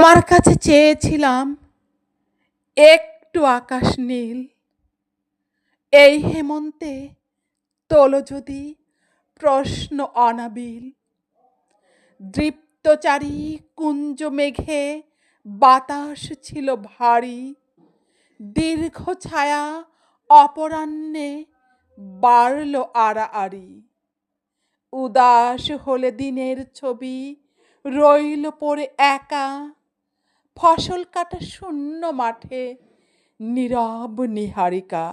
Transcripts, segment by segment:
তোমার কাছে চেয়েছিলাম একটু আকাশ নীল। এই হেমন্তে তোলো যদি প্রশ্ন অনাবিল। দৃপ্তচারী কুঞ্জ মেঘে বাতাস ছিল ভারী। দীর্ঘ ছায়া অপরাহ্নে বাড়ল আড়াআড়ি। উদাস হলে দিনের ছবি রইল পড়ে একা। ফসল কাটা শূন্য মাঠে নীরব নিহারিকা।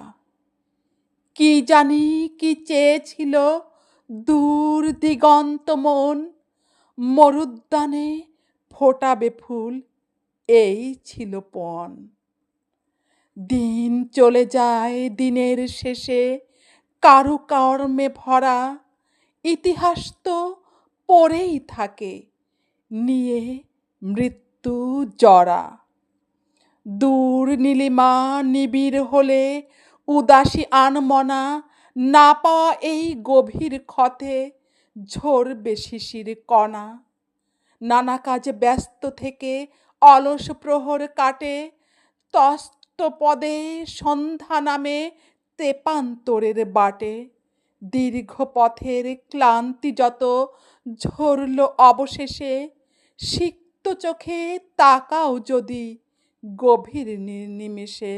কি জানি কি চেয়েছিল দূর দিগন্ত মন, মরুদ্যানে ফোটাবে ফুল এই ছিল পণ। দিন চলে যায় দিনের শেষে কারুকর্মে ভরা। ইতিহাস তো পড়েই থাকে নিয়ে মৃত্যু জরা। দূর নীলিমা নিবিড় হলে উদাসী আনমনা না পাওয়া এই গভীর ক্ষতে ঝরবে শিশির কণা। নানা কাজে ব্যস্ত থেকে অলস প্রহর কাটে, তস্ত পদে সন্ধ্যা নামে তেপান্তরের বাটে। দীর্ঘ পথের ক্লান্তি যত ঝরল অবশেষে, সিক্ত চোখে তাকাও যদি গভীর নিমেষে।